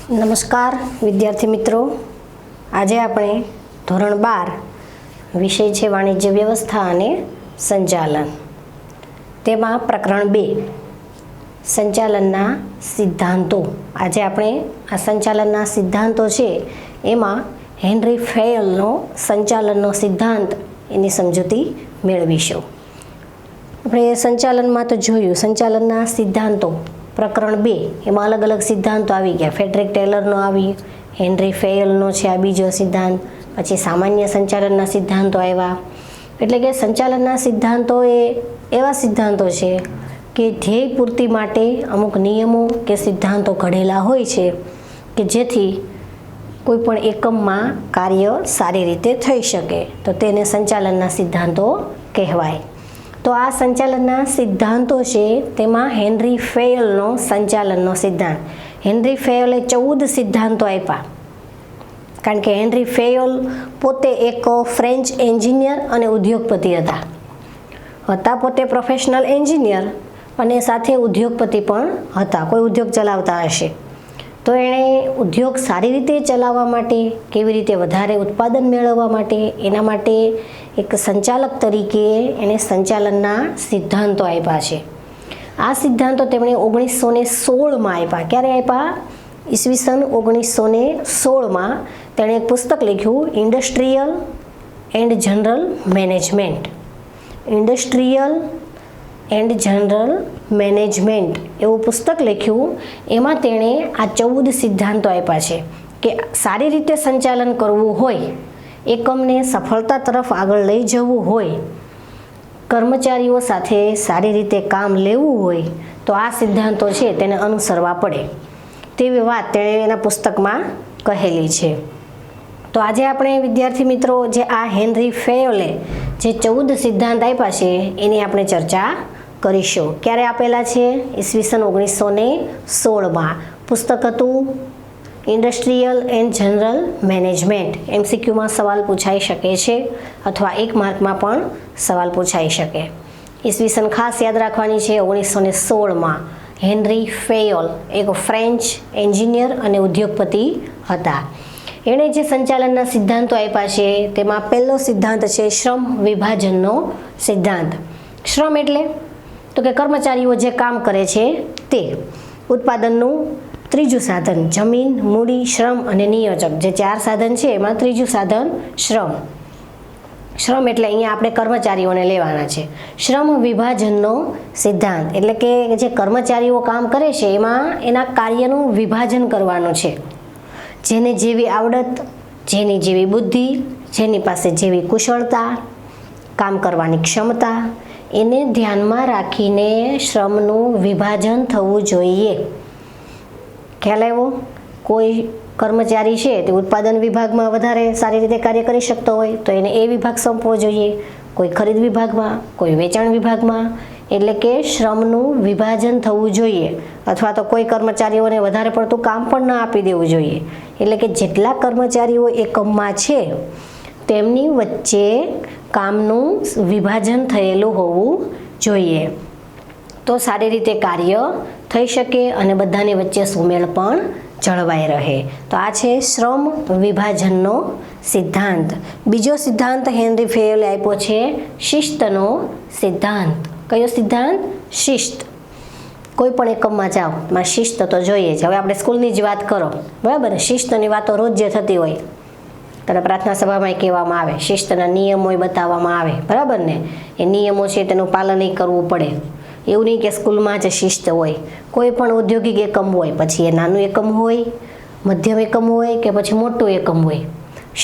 નમસ્કાર વિદ્યાર્થી મિત્રો, આજે આપણે ધોરણ 12 વિષય છે વાણિજ્ય વ્યવસ્થા અને સંચાલન. તેમાં પ્રકરણ 2 સંચાલનના સિદ્ધાંતો. આજે આપણે આ સંચાલનના સિદ્ધાંતો છે એમાં હેનરી ફેયલનો સંચાલનનો સિદ્ધાંત એની સમજૂતી મેળવીશું. આપણે સંચાલનમાં તો જોયું સંચાલનના સિદ્ધાંતો પ્રકરણ 2 એમાં અલગ અલગ સિદ્ધાંતો આવી ગયા. ફ્રેડરિક ટેલરનો આવી, હેનરી ફેયલનો છે આ બીજો સિદ્ધાંત, પછી સામાન્ય સંચાલનના સિદ્ધાંતો આવ્યા. એટલે કે સંચાલનના સિદ્ધાંતો એ એવા સિદ્ધાંતો છે કે ધ્યેય પૂર્તિ માટે અમુક નિયમો કે સિદ્ધાંતો ઘડેલા હોય છે કે જેથી કોઈ પણ એકમમાં કાર્ય સારી રીતે થઈ શકે, તો તેને સંચાલનના સિદ્ધાંતો કહેવાય. તો આ સંચાલનના સિદ્ધાંતો છે તેમાં હેનરી ફેયલનો સંચાલનનો સિદ્ધાંત. હેનરી ફેયલે 14 સિદ્ધાંતો આપ્યા, કારણ કે હેનરી ફેયલ પોતે એક ફ્રેન્ચ એન્જિનિયર અને ઉદ્યોગપતિ હતા પોતે પ્રોફેશનલ એન્જિનિયર અને સાથે ઉદ્યોગપતિ પણ હતા. કોઈ ઉદ્યોગ ચલાવતા હશે તો એણે ઉદ્યોગ સારી રીતે ચલાવવા માટે, કેવી રીતે વધારે ઉત્પાદન મેળવવા માટે, એના માટે એક સંચાલક તરીકે એણે સંચાલનના સિદ્ધાંતો આપ્યા છે. આ સિદ્ધાંતો તેમણે 1916માં આપ્યા. ક્યારે આપ્યા? ઈસવીસન 1916માં તેણે એક પુસ્તક લખ્યું, industrial and general management. Industrial and general management એવું પુસ્તક લખ્યું. એમાં તેણે આ 14 સિદ્ધાંતો આપ્યા છે કે સારી રીતે સંચાલન કરવું હોય, એકમને સફળતા તરફ આગળ લઈ જવું હોય, કર્મચારીઓ સાથે સારી રીતે કામ લેવું હોય તો આ સિદ્ધાંતો છે તેને અનુસરવા પડે, તેવી વાત તેણે એના પુસ્તકમાં કહેલી છે. તો આજે આપણે વિદ્યાર્થી મિત્રો જે આ હેનરી ફેયલે જે 14 સિદ્ધાંત આપ્યા છે એની આપણે ચર્ચા કરીશું. ક્યારે આપેલા છે? ઈસવીસન 1916માં. પુસ્તક હતું ઇન્ડસ્ટ્રીયલ એન્ડ જનરલ મેનેજમેન્ટ. MCQમાં સવાલ પૂછાઈ શકે છે અથવા 1 માર્કમાં પણ સવાલ પૂછાઈ શકે. ઈસવીસન ખાસ યાદ રાખવાની છે 1916માં. હેનરી ફેયલ એક ફ્રેન્ચ એન્જિનિયર અને ઉદ્યોગપતિ હતા. એણે જે સંચાલનના સિદ્ધાંતો આપ્યા છે તેમાં પહેલો સિદ્ધાંત છે શ્રમ વિભાજનનો સિદ્ધાંત. શ્રમ એટલે તો કે કર્મચારીઓ જે કામ કરે છે તે. ઉત્પાદનનું ત્રીજું સાધન જમીન, મૂડી, શ્રમ અને નિયોજક, જે 4 સાધન છે એમાં ત્રીજું સાધન શ્રમ. શ્રમ એટલે અહીંયા આપણે કર્મચારીઓને લેવાના છે. શ્રમ વિભાજનનો સિદ્ધાંત એટલે કે જે કર્મચારીઓ કામ કરે છે એમાં એના કાર્યનું વિભાજન કરવાનું છે. જેને જેવી આવડત, જેની જેવી બુદ્ધિ, જેની પાસે જેવી કુશળતા, કામ કરવાની ક્ષમતા, એને ધ્યાનમાં રાખીને શ્રમનું વિભાજન થવું જોઈએ. ખ્યાલ આવ્યો? કોઈ કર્મચારી છે તે ઉત્પાદન વિભાગમાં વધારે સારી રીતે કાર્ય કરી શકતો હોય તો એને એ વિભાગ સોંપવો જોઈએ, કોઈ ખરીદ વિભાગમાં, કોઈ વેચાણ વિભાગમાં. એટલે કે શ્રમનું વિભાજન થવું જોઈએ. અથવા તો કોઈ કર્મચારીઓને વધારે પડતું કામ પણ ન આપી દેવું જોઈએ. એટલે કે જેટલા કર્મચારીઓ એકમમાં છે તેમની વચ્ચે કામનું વિભાજન થયેલું હોવું જોઈએ, તો સારી રીતે કાર્ય થઈ શકે અને બધાની વચ્ચે સુમેળ પણ જળવાઈ રહે. તો આ છે શ્રમ વિભાજનનો સિદ્ધાંત. બીજો સિદ્ધાંત હેનરી ફેયલે આપ્યો છે શિસ્તનો સિદ્ધાંત. કયો સિદ્ધાંત? શિસ્ત. કોઈ પણ એકમમાં જાઓ એમાં શિસ્ત તો જોઈએ જ. હવે આપણે સ્કૂલની જ વાત કરો, બરાબર ને? શિસ્તની વાતો રોજ જે થતી હોય તને પ્રાર્થના સભામાં કહેવામાં આવે, શિસ્તના નિયમો બતાવવામાં આવે, બરાબર ને? એ નિયમો છે તેનું પાલન કરવું પડે. એવું નહીં કે સ્કૂલમાં જ શિસ્ત હોય. કોઈ પણ ઔદ્યોગિક એકમ હોય, પછી એ નાનું એકમ હોય, મધ્યમ એકમ હોય કે પછી મોટું એકમ હોય,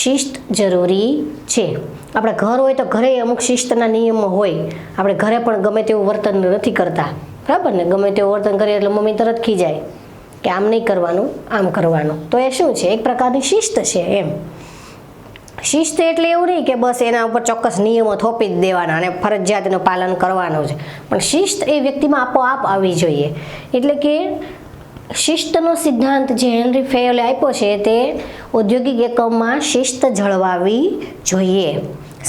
શિસ્ત જરૂરી છે. આપણે ઘર હોય તો ઘરે અમુક શિસ્તના નિયમો હોય. આપણે ઘરે પણ ગમે તેવું વર્તન નથી કરતા, બરાબર ને? ગમે તેવું વર્તન કરીએ એટલે મમ્મી તરત ખીજાય કે આમ નહીં કરવાનું, આમ કરવાનું. તો એ શું છે? એક પ્રકારની શિસ્ત છે એમ. શિસ્ત એટલે એવું નહીં કે બસ એના ઉપર ચોક્કસ નિયમો થોપી જ દેવાના અને ફરજિયાત એનું પાલન કરવાનું છે, પણ શિસ્ત એ વ્યક્તિમાં આપોઆપ આવી જોઈએ. એટલે કે શિસ્તનો સિદ્ધાંત જે હેનરી ફેયલે આપ્યો છે તે ઔદ્યોગિક એકમમાં શિસ્ત જળવાવી જોઈએ.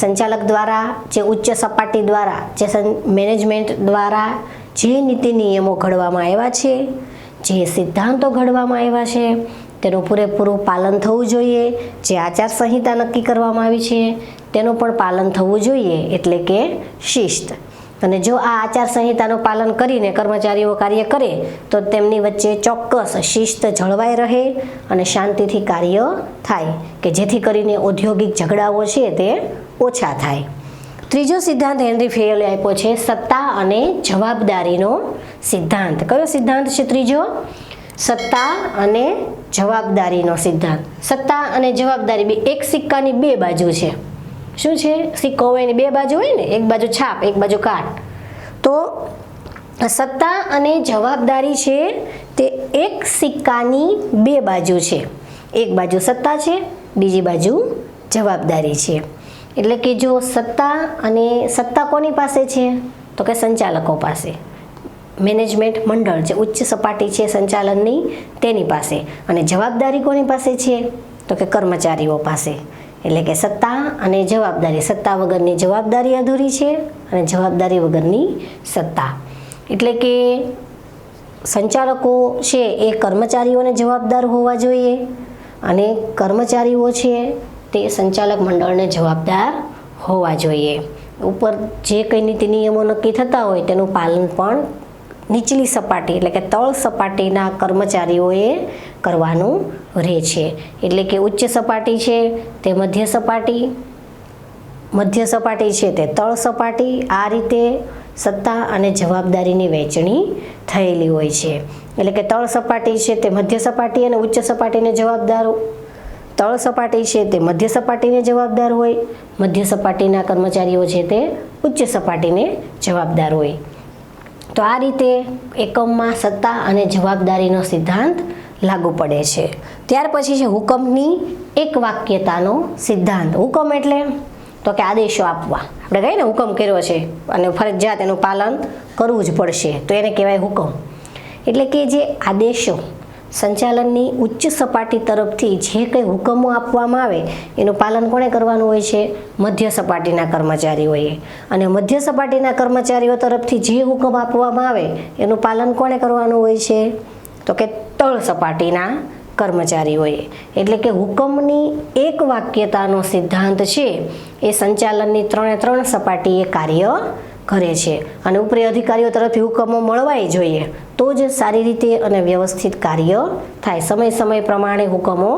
સંચાલક દ્વારા, જે ઉચ્ચ સપાટી દ્વારા, જે મેનેજમેન્ટ દ્વારા જે નીતિ નિયમો ઘડવામાં આવ્યા છે, જે સિદ્ધાંતો ઘડવામાં આવ્યા છે તેનું પૂરેપૂરું પાલન થવું જોઈએ. જે આચારસંહિતા નક્કી કરવામાં આવી છે તેનું પણ પાલન થવું જોઈએ, એટલે કે શિસ્ત. અને જો આ આચારસંહિતાનું પાલન કરીને કર્મચારીઓ કાર્ય કરે તો તેમની વચ્ચે ચોક્કસ શિસ્ત જળવાઈ રહે અને શાંતિથી કાર્ય થાય, કે જેથી કરીને ઔદ્યોગિક ઝઘડાઓ છે તે ઓછા થાય. ત્રીજો સિદ્ધાંત હેનરી ફેયલે આપ્યો છે સત્તા અને જવાબદારીનો સિદ્ધાંત. કયો સિદ્ધાંત છે ત્રીજો? સત્તા અને જવાબદારીનો સિદ્ધાંત. સત્તા અને જવાબદારી એક સિક્કાની બે બાજુ છે. શું છે? સિક્કો હોય એની બે બાજુ હોય ને, એક બાજુ છાપ એક બાજુ કાટ. તો સત્તા અને જવાબદારી છે તે એક સિક્કાની બે બાજુ છે. એક બાજુ સત્તા છે, બીજી બાજુ જવાબદારી છે. એટલે કે જો સત્તા કોની પાસે છે? તો કે સંચાલકો પાસે. મેનેજમેન્ટ મંડળ જે ઉચ્ચ સપાટી છે સંચાલનની તેની પાસે. અને જવાબદારી કોની પાસે છે? તો કે કર્મચારીઓ પાસે. એટલે કે સત્તા અને જવાબદારી. સત્તા વગરની જવાબદારી અધૂરી છે અને જવાબદારી વગરની સત્તા. એટલે કે સંચાલકો છે એ કર્મચારીઓને જવાબદાર હોવા જોઈએ અને કર્મચારીઓ છે તે સંચાલક મંડળને જવાબદાર હોવા જોઈએ. ઉપર જે કંઈ નીતિ નિયમો નક્કી થતા હોય તેનું પાલન પણ નીચલી સપાટી એટલે કે તળ સપાટીના કર્મચારીઓએ કરવાનું રહે છે. એટલે કે ઉચ્ચ સપાટી છે તે મધ્ય સપાટી છે તે તળ સપાટી. આ રીતે સત્તા અને જવાબદારીની વહેંચણી થયેલી હોય છે. એટલે કે તળ સપાટી છે તે મધ્ય સપાટી અને ઉચ્ચ સપાટીને જવાબદાર. તળ સપાટી છે તે મધ્ય સપાટીને જવાબદાર હોય. મધ્ય સપાટીના કર્મચારીઓ છે તે ઉચ્ચ સપાટીને જવાબદાર હોય. તો આ રીતે એકમમાં સત્તા અને જવાબદારીનો સિદ્ધાંત લાગુ પડે છે. ત્યાર પછી છે હુકમની એક વાક્યતાનો સિદ્ધાંત. હુકમ એટલે તો કે આદેશો આપવા. આપણે કહીએ ને હુકમ કર્યો છે અને ફરજિયાત એનું પાલન કરવું જ પડશે, તો એને કહેવાય હુકમ. એટલે કે જે આદેશો સંચાલનની ઉચ્ચ સપાટી તરફથી જે કંઈ હુકમો આપવામાં આવે એનું પાલન કોણે કરવાનું હોય છે? મધ્ય સપાટીના કર્મચારીઓએ. અને મધ્ય સપાટીના કર્મચારીઓ તરફથી જે હુકમ આપવામાં આવે એનું પાલન કોણે કરવાનું હોય છે? તો કે તળ સપાટીના કર્મચારીઓએ. એટલે કે હુકમની એક વાક્યતાનો સિદ્ધાંત છે એ સંચાલનની 3 સપાટીએ કાર્ય કરે છે. અને ઉપરી અધિકારીઓ તરફથી હુકમો મળવાય જોઈએ તો જ સારી રીતે અને વ્યવસ્થિત કાર્ય થાય. સમય પ્રમાણે હુકમો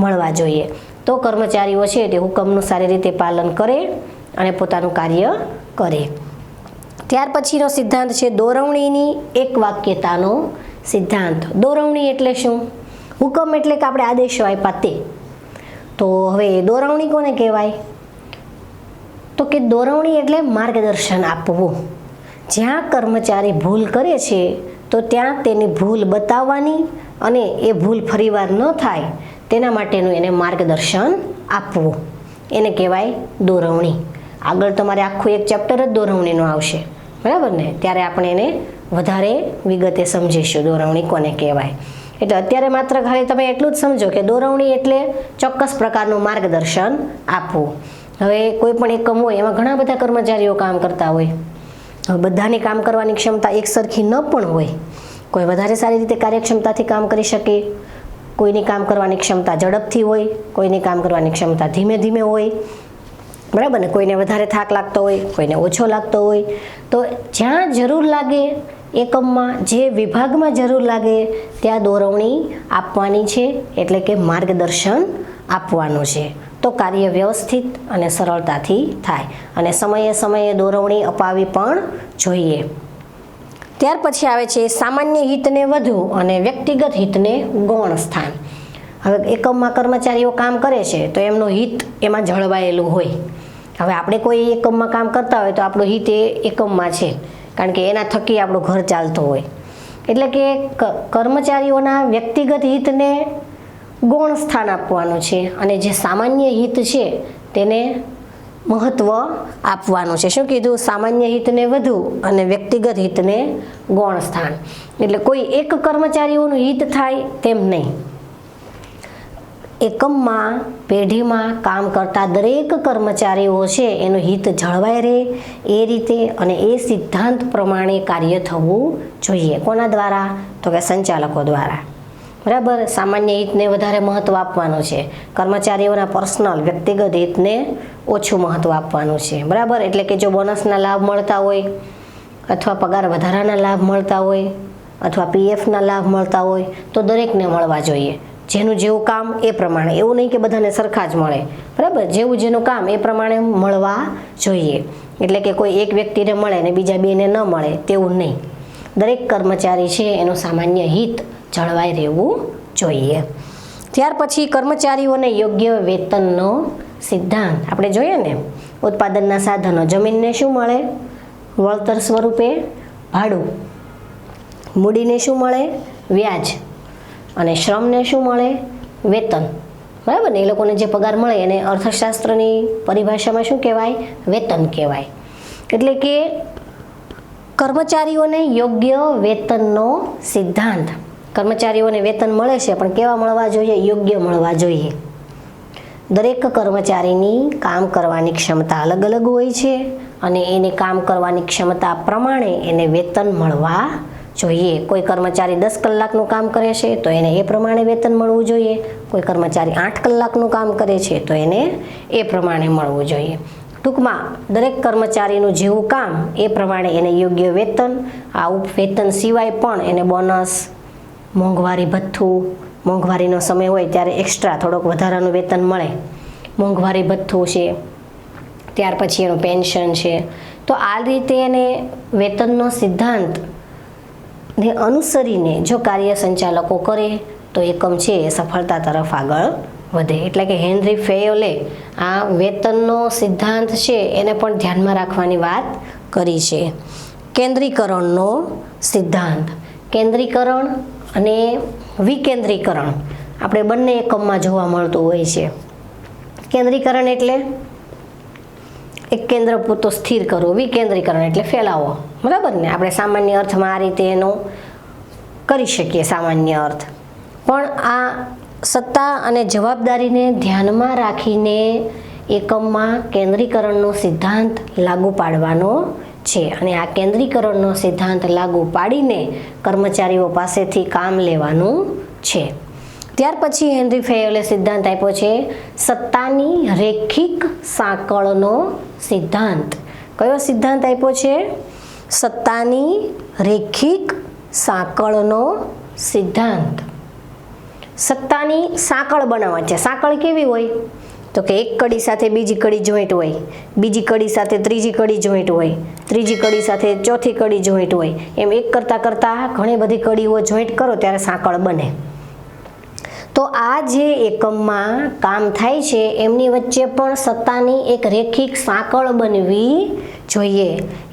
મળવા જોઈએ તો કર્મચારીઓ છે તે હુકમનું સારી રીતે પાલન કરે અને પોતાનું કાર્ય કરે. ત્યાર પછીનો સિદ્ધાંત છે દોરવણીની એક વાક્યતાનો સિદ્ધાંત. દોરવણી એટલે શું? હુકમ એટલે કે આપણે આદેશો આપ્યા તે. તો હવે દોરવણી કોને કહેવાય? તો કે દોરવણી એટલે માર્ગદર્શન આપવું. જ્યાં કર્મચારી ભૂલ કરે છે તો ત્યાં તેની ભૂલ બતાવવાની અને એ ભૂલ ફરીવાર ન થાય તેના માટેનું એને માર્ગદર્શન આપવું, એને કહેવાય દોરવણી. આગળ તમારે આખું એક ચેપ્ટર જ દોરવણીનું આવશે, બરાબર ને? ત્યારે આપણે એને વધારે વિગતે સમજીશું દોરવણી કોને કહેવાય. એટલે અત્યારે માત્ર ખાલી તમે એટલું જ સમજો કે દોરવણી એટલે ચોક્કસ પ્રકારનું માર્ગદર્શન આપવું. હવે કોઈ પણ એકમ હોય એમાં ઘણા બધા કર્મચારીઓ કામ કરતા હોય. હવે બધાની કામ કરવાની ક્ષમતા એક સરખી ન પણ હોય. કોઈ વધારે સારી રીતે કાર્યક્ષમતાથી કામ કરી શકે, કોઈની કામ કરવાની ક્ષમતા ઝડપથી હોય, કોઈની કામ કરવાની ક્ષમતા ધીમે ધીમે હોય, બરાબર ને? કોઈને વધારે થાક લાગતો હોય, કોઈને ઓછો લાગતો હોય. તો જ્યાં જરૂર લાગે એકમમાં, જે વિભાગમાં જરૂર લાગે ત્યાં દોરવણી આપવાની છે, એટલે કે માર્ગદર્શન આપવાનું છે. તો કાર્ય વ્યવસ્થિત અને સરળતાથી થાય અને સમયે દોરવણી અપાવી પણ જોઈએ. ત્યાર પછી આવે છે સામાન્ય હિતને વધુ અને વ્યક્તિગત હિતને ગૌણ સ્થાન. હવે એકમમાં કર્મચારીઓ કામ કરે છે તો એમનું હિત એમાં જળવાયેલું હોય. હવે આપણે કોઈ એકમમાં કામ કરતા હોય તો આપણું હિત એ એકમમાં છે, કારણ કે એના થકી આપણું ઘર ચાલતું હોય. એટલે કે કર્મચારીઓના વ્યક્તિગત હિતને ગૌણ સ્થાન આપવાનું છે અને જે સામાન્ય હિત છે તેને મહત્વ આપવાનું છે. શું કીધું? સામાન્ય હિતને વધુ અને વ્યક્તિગત હિતને ગૌણ સ્થાન. એટલે કોઈ એક કર્મચારીઓનું હિત થાય તેમ નહીં. એકમમાં પેઢીમાં કામ કરતા દરેક કર્મચારીઓ છે એનું હિત જળવાઈ રહે એ રીતે અને એ સિદ્ધાંત પ્રમાણે કાર્ય થવું જોઈએ. કોના દ્વારા? તો કે સંચાલકો દ્વારા, બરાબર, સામાન્ય હિતને વધારે મહત્ત્વ આપવાનું છે, કર્મચારીઓના પર્સનલ વ્યક્તિગત હિતને ઓછું મહત્ત્વ આપવાનું છે, બરાબર. એટલે કે જો બોનસના લાભ મળતા હોય અથવા પગાર વધારાના લાભ મળતા હોય અથવા પીએફના લાભ મળતા હોય તો દરેકને મળવા જોઈએ. જેનું જેવું કામ એ પ્રમાણે, એવું નહીં કે બધાને સરખા જ મળે, બરાબર. જેનું કામ એ પ્રમાણે મળવા જોઈએ. એટલે કે કોઈ એક વ્યક્તિને મળે ને બીજા બેને ન મળે તેવું નહીં. દરેક કર્મચારી છે એનું સામાન્ય હિત જળવાઈ રહેવું જોઈએ. ત્યાર પછી કર્મચારીઓને યોગ્ય વેતનનો સિદ્ધાંત આપણે જોઈએ ને. ઉત્પાદનના સાધનો, જમીનને શું મળે? વળતર સ્વરૂપે ભાડું. મૂડીને શું મળે? વ્યાજ. અને શ્રમને શું મળે? વેતન. બરાબર ને, એ લોકોને જે પગાર મળે એને અર્થશાસ્ત્રની પરિભાષામાં શું કહેવાય? વેતન કહેવાય. એટલે કે કર્મચારીઓને યોગ્ય વેતનનો સિદ્ધાંત. કર્મચારીઓને વેતન મળે છે પણ કેવા મળવા જોઈએ? યોગ્ય મળવા જોઈએ. દરેક કર્મચારીની કામ કરવાની ક્ષમતા અલગ અલગ હોય છે અને એને કામ કરવાની ક્ષમતા પ્રમાણે એને વેતન મળવા જોઈએ. કોઈ કર્મચારી 10 કલાકનું કામ કરે છે તો એને એ પ્રમાણે વેતન મળવું જોઈએ. કોઈ કર્મચારી 8 કલાકનું કામ કરે છે તો એને એ પ્રમાણે મળવું જોઈએ. ટૂંકમાં દરેક કર્મચારીનું જેવું કામ એ પ્રમાણે એને યોગ્ય વેતન. આ વેતન સિવાય પણ એને બોનસ, મોંઘવારી ભથ્થું, મોંઘવારીનો સમય હોય ત્યારે એક્સ્ટ્રા થોડોક વધારાનું વેતન મળે, મોંઘવારી ભથ્થું છે, ત્યાર પછી એનું પેન્શન છે. તો આ રીતે એને વેતનનો સિદ્ધાંત ને અનુસરીને જો કાર્ય સંચાલકો કરે તો એકમ છે એ સફળતા તરફ આગળ વધે. એટલે કે હેનરી ફેયોલે આ વેતનનો સિદ્ધાંત છે એને પણ ધ્યાનમાં રાખવાની વાત કરી છે. કેન્દ્રીકરણનો સિદ્ધાંત. કેન્દ્રીકરણ અને વિકેન્દ્રીકરણ આપણે બંને એકમમાં જોવા મળતું હોય છે. કેન્દ્રીકરણ એટલે એક કેન્દ્ર પૂરતો સ્થિર કરવું, વિકેન્દ્રીકરણ એટલે ફેલાવો, બરાબર ને. આપણે સામાન્ય અર્થમાં આ રીતે એનો કરી શકીએ સામાન્ય અર્થ. પણ આ સત્તા અને જવાબદારીને ધ્યાનમાં રાખીને એકમમાં કેન્દ્રીકરણનો સિદ્ધાંત લાગુ પાડવાનો છે અને આ કેન્દ્રીકરણનો સિદ્ધાંત લાગુ પાડીને કર્મચારીઓ પાસેથી કામ લેવાનું છે. ત્યાર પછી હેનરી ફેયોલે સિદ્ધાંત આપ્યો છે સત્તાની રેખિક સાંકળનો સિદ્ધાંત. કયો સિદ્ધાંત આપ્યો છે? સત્તાની રેખિક સાંકળનો સિદ્ધાંત. સત્તાની સાંકળ બનાવવા છે. સાંકળ કેવી હોય? તો કે એક કડી સાથે બીજી કડી જોઈન્ટ હોય, બીજી કડી સાથે ત્રીજી કડી જોઈન્ટ હોય, ત્રીજી કડી સાથે ચોથી કડી જોઈન્ટ હોય. એમ એક કરતાં ઘણી બધી કડીઓ જોઈન્ટ કરો ત્યારે સાંકળ બને. તો આ જે એકમમાં કામ થાય છે એમની વચ્ચે પણ સત્તાની એક રેખિક સાંકળ બનવી જોઈએ.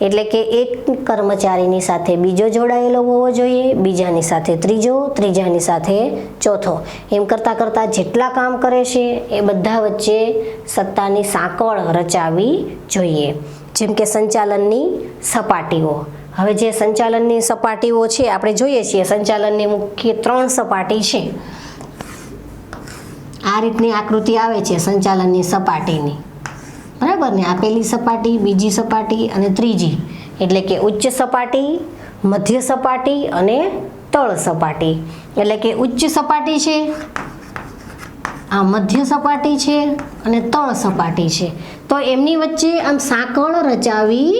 એટલે કે એક કર્મચારીની સાથે બીજો જોડાયેલો હોવો જોઈએ, બીજાની સાથે ત્રીજો, ત્રીજાની સાથે ચોથો. એમ કરતાં જેટલા કામ કરે છે એ બધા વચ્ચે સત્તાની સાંકળ રચાવી જોઈએ. જેમ કે સંચાલનની સપાટીઓ. હવે જે સંચાલનની સપાટીઓ છે આપણે જોઈએ છીએ, સંચાલનની મુખ્ય 3 સપાટી છે. આ રીતની આકૃતિ આવે છે સંચાલનની સપાટીની, બરાબર ને. આ પહેલી સપાટી, બીજી સપાટી અને ત્રીજી. એટલે કે ઉચ્ચ સપાટી, મધ્ય સપાટી અને તળ સપાટી. એટલે કે ઉચ્ચ સપાટી છે, આ મધ્ય સપાટી છે અને તળ સપાટી છે. તો એમની વચ્ચે આમ સાંકળ રચાવી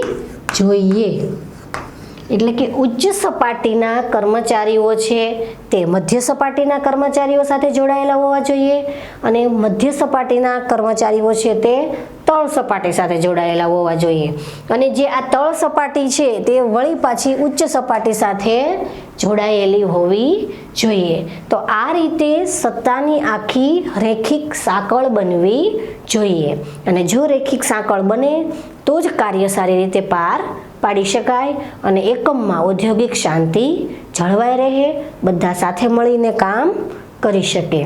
જોઈએ. એટલે કે ઉચ્ચ સપાટીના કર્મચારીઓ છે તે મધ્ય સપાટીના કર્મચારીઓ સાથે જોડાયેલા હોવા જોઈએ અને મધ્ય સપાટીના કર્મચારીઓ છે તે તળ સપાટી સાથે જોડાયેલા હોવા જોઈએ. અને જે આ તળ સપાટી છે તે વળી પાછી ઉચ્ચ સપાટી સાથે જોડાયેલી હોવી જોઈએ. તો આ રીતે સત્તાની આખી રેખિક સાંકળ બનવી જોઈએ. અને જો રેખિક સાંકળ બને તો જ કાર્ય સારી રીતે પાર પાડી શકાય અને એકમમાં ઔદ્યોગિક શાંતિ જળવાઈ રહે, બધા સાથે મળીને કામ કરી શકે.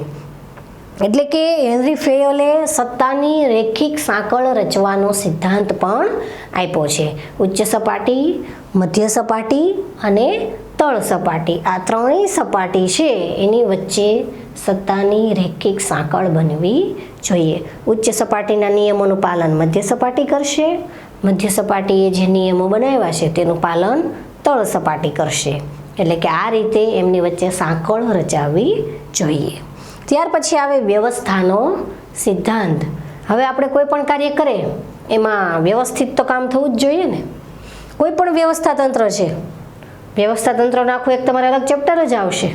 એટલે કે હેનરી ફેયોલે સત્તાની રેખિક સાંકળ રચવાનો સિદ્ધાંત પણ આપ્યો છે. ઉચ્ચ સપાટી, મધ્ય સપાટી અને તળ સપાટી, આ ત્રણેય સપાટી છે એની વચ્ચે સત્તાની રેખિક સાંકળ બનવી જોઈએ. ઉચ્ચ સપાટીના નિયમોનું પાલન મધ્ય સપાટી કરશે, મધ્ય સપાટીએ જે નિયમો બનાવ્યા છે તેનું પાલન તળ સપાટી કરશે એટલે કે આ રીતે એમની વચ્ચે સાંકળ રચાવવી જોઈએ. ત્યાર પછી આવે વ્યવસ્થાનો સિદ્ધાંત. હવે આપણે કોઈ પણ કાર્ય કરે એમાં વ્યવસ્થિત તો કામ થવું જ જોઈએ ને. કોઈ પણ વ્યવસ્થા તંત્ર છે, વ્યવસ્થા તંત્રનું આખું એક તમારે અલગ ચેપ્ટર જ આવશે,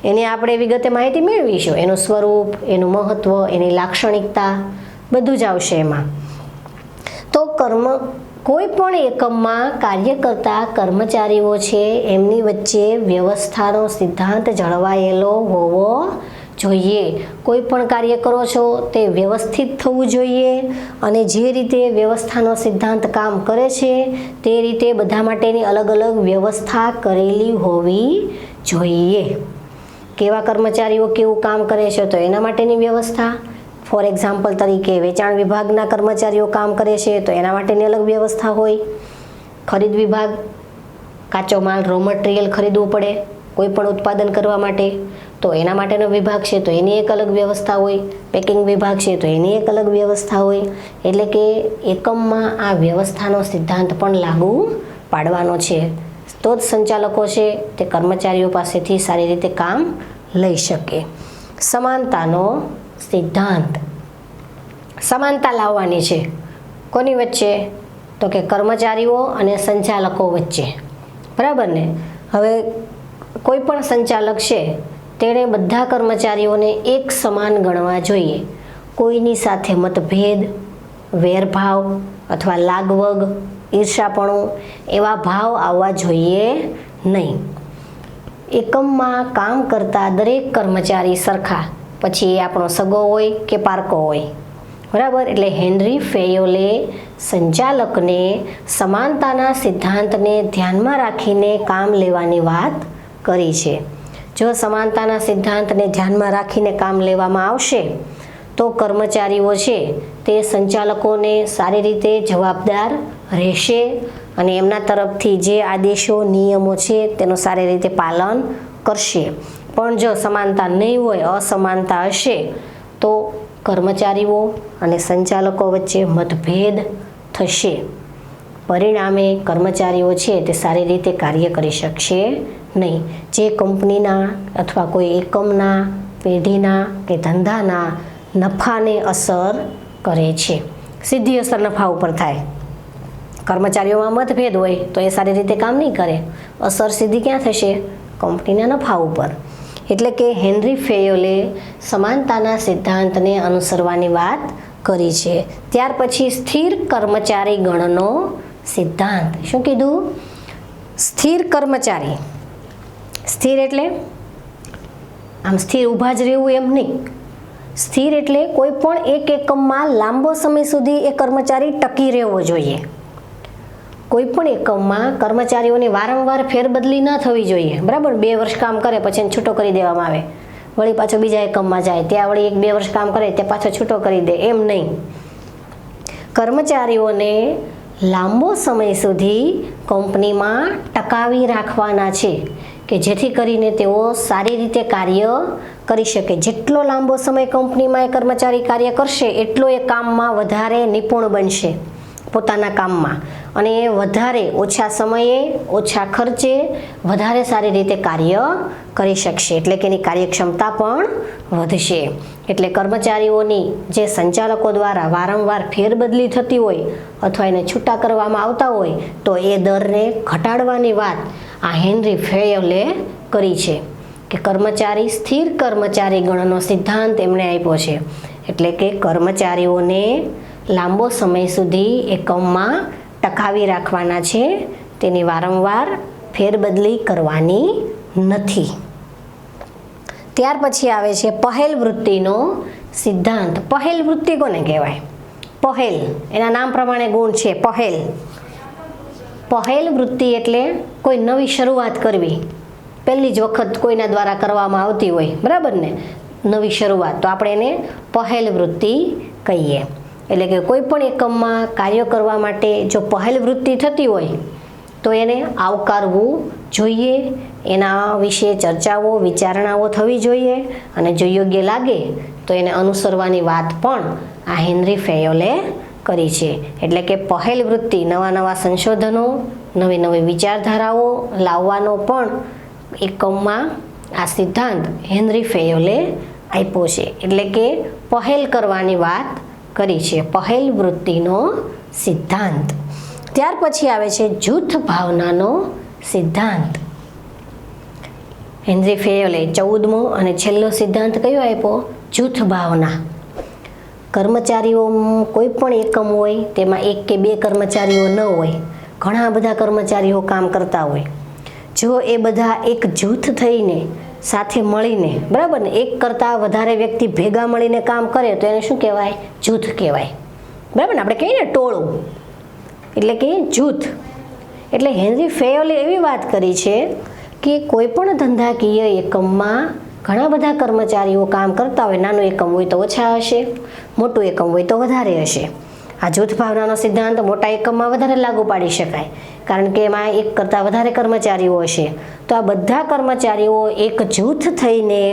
એની આપણે વિગતે માહિતી મેળવીશું. એનું સ્વરૂપ, એનું મહત્વ, એની લાક્ષણિકતા બધું જ આવશે એમાં. તો કોઈ પણ એકમમાં કાર્ય કરતા કર્મચારીઓ છે એમની વચ્ચે વ્યવસ્થાનો સિદ્ધાંત જળવાયેલો હોવો જોઈએ. કોઈ પણ કાર્ય કરો છો તે વ્યવસ્થિત થવું જોઈએ અને જે રીતે વ્યવસ્થાનો સિદ્ધાંત કામ કરે છે તે રીતે બધા માટેની અલગ અલગ વ્યવસ્થા કરેલી હોવી જોઈએ. કેવા કર્મચારીઓ કેવું કામ કરે છે તો એના માટેની વ્યવસ્થા. ફોર એક્ઝામ્પલ તરીકે વેચાણ વિભાગના કર્મચારીઓ કામ કરે છે તો એના માટેની અલગ વ્યવસ્થા હોય. ખરીદ વિભાગ, કાચો માલ રો મટીરિયલ ખરીદવું પડે કોઈ પણ ઉત્પાદન કરવા માટે તો એના માટેનો વિભાગ છે તો એની એક અલગ વ્યવસ્થા હોય. પેકિંગ વિભાગ છે તો એની એક અલગ વ્યવસ્થા હોય. એટલે કે એકમમાં આ વ્યવસ્થાનો સિદ્ધાંત પણ લાગુ પાડવાનો છે, તો જ સંચાલકો છે તે કર્મચારીઓ પાસેથી સારી રીતે કામ લઈ શકે. સમાનતાનો સિદ્ધાંત. સમાનતા લાવવાની છે કોની વચ્ચે? તો કે કર્મચારીઓ અને સંચાલકો વચ્ચે, બરાબર ને. હવે કોઈ પણ સંચાલક છે તેણે બધા કર્મચારીઓને એક સમાન ગણવા જોઈએ. કોઈની સાથે મતભેદ, વેરભાવ અથવા લાગવગ, ઈર્ષાપણું એવા ભાવ આવવા જોઈએ નહીં. એકમમાં કામ કરતા દરેક કર્મચારી સરખા, પછી એ આપણો સગો હોય કે પારકો હોય, બરાબર. એટલે હેનરી ફેયોલે સંચાલકને સમાનતાના સિદ્ધાંતને ધ્યાનમાં રાખીને કામ લેવાની વાત કરી છે. જો સમાનતાના સિદ્ધાંતને ધ્યાનમાં રાખીને કામ લેવામાં આવશે તો કર્મચારીઓ છે તે સંચાલકોને સારી રીતે જવાબદાર રહેશે અને એમના તરફથી જે આદેશો નિયમો છે તેનું સારી રીતે પાલન કરશે. પણ જો સમાનતા નહીં હોય, અસમાનતા હશે તો કર્મચારીઓ અને સંચાલકો વચ્ચે મતભેદ થશે. પરિણામે કર્મચારીઓ છે તે સારી રીતે કાર્ય કરી શકશે નહીં. જે કંપનીના અથવા કોઈ એકમના, પેઢીના કે ધંધાના નફાને અસર કરે છે. સીધી અસર નફા ઉપર થાય. કર્મચારીઓમાં મતભેદ હોય તો એ સારી રીતે કામ નહીં કરે. અસર સીધી ક્યાં થશે? કંપનીના નફા ઉપર. એટલે કે હેનરી ફેયોલે સમાનતાના સિદ્ધાંતને અનુસરવાની વાત કરી છે. ત્યાર પછી સ્થિર કર્મચારી ગણનો સિદ્ધાંત. શું કીધું? સ્થિર કર્મચારી. સ્થિર એટલે આમ સ્થિર ઊભા જ રહેવું એમ નહીં. સ્થિર એટલે કોઈ પણ એક એકમમાં લાંબો સમય સુધી એ કર્મચારી ટકી રહેવો જોઈએ. કોઈ પણ એકમમાં કર્મચારીઓની વારંવાર ફેરબદલી ન થવી જોઈએ, બરાબર. 2 વર્ષ કામ કરે પછી એને છૂટો કરી દેવામાં આવે, વળી પાછો બીજા એકમમાં જાય, ત્યાં વળી 1-2 વર્ષ કામ કરે ત્યાં પાછો છૂટો કરી દે, એમ નહીં. કર્મચારીઓને લાંબો સમય સુધી કંપનીમાં ટકાવી રાખવાના છે કે જેથી કરીને તેઓ સારી રીતે કાર્ય કરી શકે. જેટલો લાંબો સમય કંપનીમાં એ કર્મચારી કાર્ય કરશે એટલો એ કામમાં વધારે નિપુણ બનશે પોતાના કામમાં, અને એ વધારે ઓછા સમયે, ઓછા ખર્ચે વધારે સારી રીતે કાર્ય કરી શકશે. એટલે કે એની કાર્યક્ષમતા પણ વધશે. એટલે કર્મચારીઓની જે સંચાલકો દ્વારા વારંવાર ફેરબદલી થતી હોય અથવા એને છૂટા કરવામાં આવતા હોય તો એ દરને ઘટાડવાની વાત આ હેનરી ફેયોલે કરી છે. કે કર્મચારી સ્થિર કર્મચારી ગણનો સિદ્ધાંત એમણે આપ્યો છે. એટલે કે કર્મચારીઓને લાંબો સમય સુધી એકમમાં ટકાવી રાખવાના છે, તેની વારંવાર ફેરબદલી કરવાની નથી. ત્યાર પછી આવે છે પહેલ વૃત્તિનો સિદ્ધાંત. પહેલ વૃત્તિ કોને કહેવાય? પહેલ, એના નામ પ્રમાણે ગુણ છે પહેલ. પહેલ વૃત્તિ એટલે કોઈ નવી શરૂઆત કરવી, પહેલી જ વખત કોઈના દ્વારા કરવામાં આવતી હોય, બરાબર ને, નવી શરૂઆત, તો આપણે એને પહેલ વૃત્તિ કહીએ. એટલે કે કોઈ પણ એકમમાં કાર્ય કરવા માટે જો પહેલ વૃત્તિ થતી હોય તો એને આવકારવું જોઈએ, એના વિશે ચર્ચાઓ, વિચારણાઓ થવી જોઈએ, અને જો યોગ્ય લાગે તો એને અનુસરવાની વાત પણ આ હેનરી ફેયોલે કરી છે. એટલે કે પહેલ વૃત્તિ નવા નવા સંશોધનો, નવી નવી વિચારધારાઓ લાવવાનો પણ એકમમાં આ સિદ્ધાંત હેનરી ફેયોલે આપ્યો છે, એટલે કે પહેલ કરવાની વાત કરી છે, પહેલ વૃત્તિનો સિદ્ધાંત. ત્યાર પછી આવે છે જૂથ ભાવનાનો સિદ્ધાંત. હેનરી ફેયોલે 14મો અને છેલ્લો સિદ્ધાંત કયો આપ્યો? જૂથ ભાવના. કર્મચારીઓ કોઈ પણ એકમ હોય તેમાં એક કે બે કર્મચારીઓ ન હોય, ઘણા બધા કર્મચારીઓ કામ કરતા હોય. જો એ બધા એક જૂથ થઈને સાથે મળીને, બરાબર ને, એક કરતાં વધારે વ્યક્તિ ભેગા મળીને કામ કરે તો એને શું કહેવાય? જૂથ કહેવાય. બરાબર ને, આપણે કહીએ ને ટોળું, એટલે કે જૂથ. એટલે હેનરી ફેયોલે એવી વાત કરી છે કે કોઈ પણ ધંધાકીય એકમમાં ઘણા બધા કર્મચારીઓ કામ કરતા હોય, નાનું એકમ હોય તો ઓછા હશે, મોટું એકમ હોય તો વધારે હશે. આ જૂથ ભાવનાનો સિદ્ધાંત મોટા એકમમાં વધારે લાગુ પાડી શકાય, કારણ કે એમાં એક કરતાં વધારે કર્મચારીઓ હશે. તો આ બધા કર્મચારીઓ એક જૂથ થઈને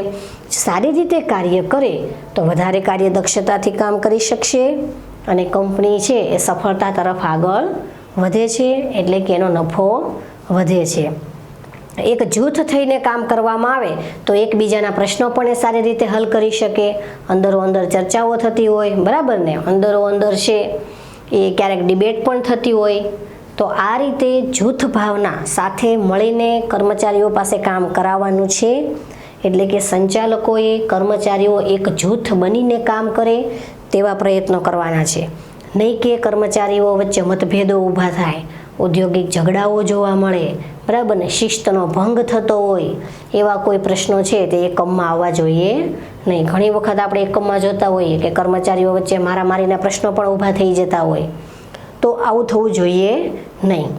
સારી રીતે કાર્ય કરે તો વધારે કાર્યદક્ષતાથી કામ કરી શકશે અને કંપની છે એ સફળતા તરફ આગળ વધે છે, એટલે કે એનો નફો વધે છે. એક જૂથ થઈને કામ કરવામાં આવે તો એકબીજાના પ્રશ્નો પણ એ સારી રીતે હલ કરી શકે. અંદરો અંદર ચર્ચાઓ થતી હોય, બરાબર ને, અંદરો અંદર છે એ ક્યારેક ડિબેટ પણ થતી હોય. તો આ રીતે જૂથ ભાવના સાથે મળીને કર્મચારીઓ પાસે કામ કરાવવાનું છે, એટલે કે સંચાલકોએ કર્મચારીઓ એક જૂથ બનીને કામ કરે તેવા પ્રયત્નો કરવાના છે, નહીં કે કર્મચારીઓ વચ્ચે મતભેદો ઊભા થાય, ઔદ્યોગિક ઝઘડાઓ જોવા મળે, બરાબર ને, શિસ્તનો ભંગ થતો હોય, એવા કોઈ પ્રશ્નો છે તે એકમમાં આવવા જોઈએ નહીં. ઘણી વખત આપણે એકમમાં જોતા હોઈએ કે કર્મચારીઓ વચ્ચે મારામારીના પ્રશ્નો પણ ઊભા થઈ જતા હોય, તો આવું થવું જોઈએ નહીં.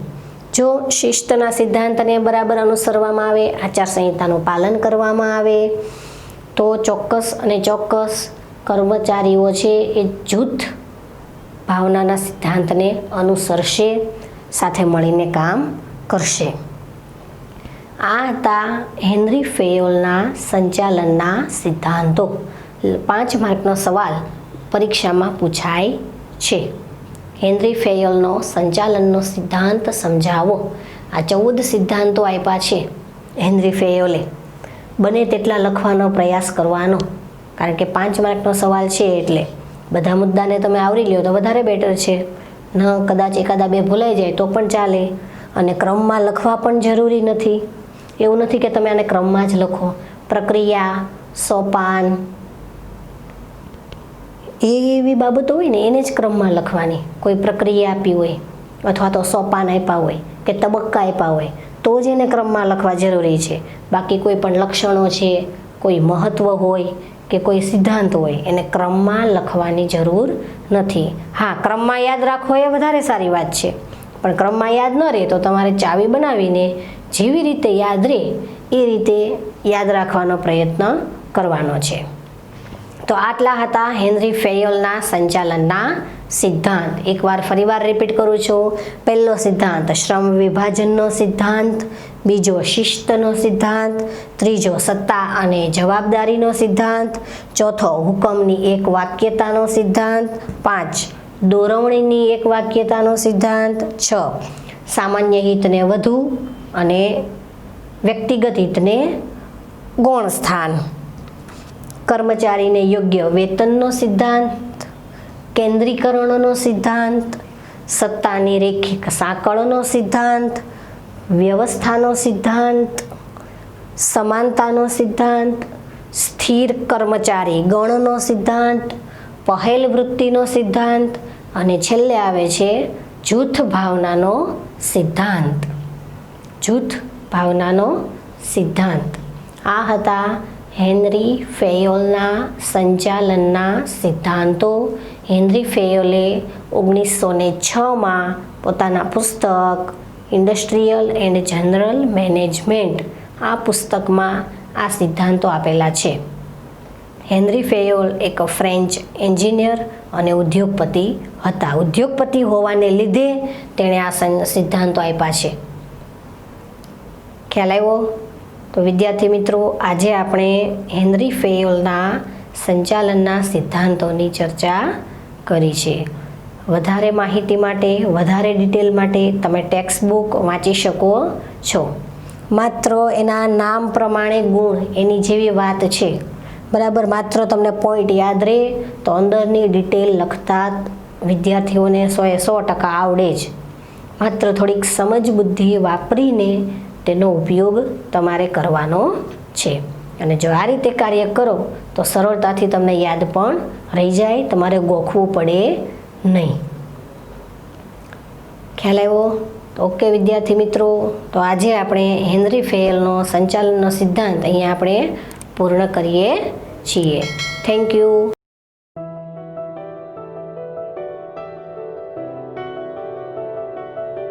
જો શિસ્તના સિદ્ધાંતને બરાબર અનુસરવામાં આવે, આચારસંહિતાનું પાલન કરવામાં આવે તો ચોક્કસ અને ચોક્કસ કર્મચારીઓ છે એ જૂથ ભાવનાના સિદ્ધાંતને અનુસરશે, સાથે મળીને કામ કરશે. આ હતા હેનરી ફેયોલના સંચાલનના સિદ્ધાંતો. 5 માર્કનો સવાલ પરીક્ષામાં પૂછાય છે. હેનરી ફેયોલનો સંચાલનનો સિદ્ધાંત સમજાવો. આ 14 સિદ્ધાંતો આપ્યા છે હેનરી ફેયોલે. બને તેટલા લખવાનો પ્રયાસ કરવાનો, કારણ કે 5 માર્કનો સવાલ છે એટલે બધા મુદ્દાને તમે આવરી લ્યો તો વધારે બેટર છે. ન કદાચ એકાદા બે ભૂલાઈ જાય તો પણ ચાલે, અને ક્રમમાં લખવા પણ જરૂરી નથી. એવું નથી કે તમે આને ક્રમમાં જ લખો. પ્રક્રિયા, સોપાન, એવી બાબતો હોય ને એને જ ક્રમમાં લખવાની. કોઈ પ્રક્રિયા આપી હોય અથવા તો સોપાન આપ્યા હોય કે તબક્કા આપ્યા હોય તો જ એને ક્રમમાં લખવા જરૂરી છે. બાકી કોઈ પણ લક્ષણો છે, કોઈ મહત્વ હોય કે કોઈ સિદ્ધાંત હોય એને ક્રમમાં લખવાની જરૂર નથી. હા, ક્રમમાં યાદ રાખવો એ વધારે સારી વાત છે, પણ ક્રમમાં યાદ ન રહે તો તમારે ચાવી બનાવીને જેવી રીતે યાદ રહે એ રીતે યાદ રાખવાનો પ્રયત્ન કરવાનો છે. તો આટલા હતા હેનરી ફેયોલના સંચાલનના સિદ્ધાંત. એકવાર ફરીવાર રિપીટ કરું છું. પહેલો સિદ્ધાંત શ્રમ વિભાજનનો સિદ્ધાંત, બીજો શિસ્તનો સિદ્ધાંત, ત્રીજો સત્તા અને જવાબદારીનો સિદ્ધાંત, ચોથો હુકમની એક વાક્યતાનો સિદ્ધાંત, 5 દોરવણીની એક વાક્યતાનો સિદ્ધાંત, 6 સામાન્ય હિતને વધુ અને વ્યક્તિગત હિતને ગૌણ સ્થાન, કર્મચારીને યોગ્ય વેતનનો સિદ્ધાંત, કેન્દ્રીકરણનો સિદ્ધાંત, સત્તાની રેખિક સાંકળનો સિદ્ધાંત, વ્યવસ્થાનો સિદ્ધાંત, સમાનતાનો સિદ્ધાંત, સ્થિર કર્મચારી ગણનો સિદ્ધાંત, પહેલ વૃત્તિનો સિદ્ધાંત અને છેલ્લે આવે છે જૂથ ભાવનાનો સિદ્ધાંત. જૂથ ભાવનાનો સિદ્ધાંત. આ હતા હેનરી ફેયોલના સંચાલનના સિદ્ધાંતો. હેનરી ફેયોલે 1906માં પોતાના પુસ્તક ઇન્ડસ્ટ્રીયલ એન્ડ જનરલ મેનેજમેન્ટ, આ પુસ્તકમાં આ સિદ્ધાંતો આપેલા છે. હેનરી ફેયોલ એક ફ્રેન્ચ એન્જિનિયર અને ઉદ્યોગપતિ હતા. ઉદ્યોગપતિ હોવાને લીધે તેણે આ સિદ્ધાંતો આપ્યા છે. ખ્યાલ આવ્યો? તો વિદ્યાર્થી મિત્રો, આજે આપણે હેનરી ફેયોલના સંચાલનના સિદ્ધાંતોની ચર્ચા કરી છે. વધારે માહિતી માટે, વધારે ડિટેલ માટે તમે ટેક્સ્ટ બુક વાંચી શકો છો. માત્ર એના નામ પ્રમાણે ગુણ એની જેવી વાત છે, બરાબર. માત્ર તમને પોઈન્ટ યાદ રહે તો અંદરની ડિટેલ લખતા વિદ્યાર્થીઓને 100% આવડે જ. માત્ર થોડીક સમજ બુદ્ધિ વાપરીને તેનો ઉપયોગ તમારે કરવાનો છે. અને જો આ રીતે કાર્ય કરો તો સરળતાથી તમને યાદ પણ રહી જાય, તમારે ગોખવું પડે નહીં. ખ્યાલ આવ્યો? ઓકે વિદ્યાર્થી મિત્રો, તો આજે આપણે હેનરી ફેયલનો સંચાલનનો સિદ્ધાંત અહીંયા આપણે પૂર્ણ કરીએ છીએ. Thank you.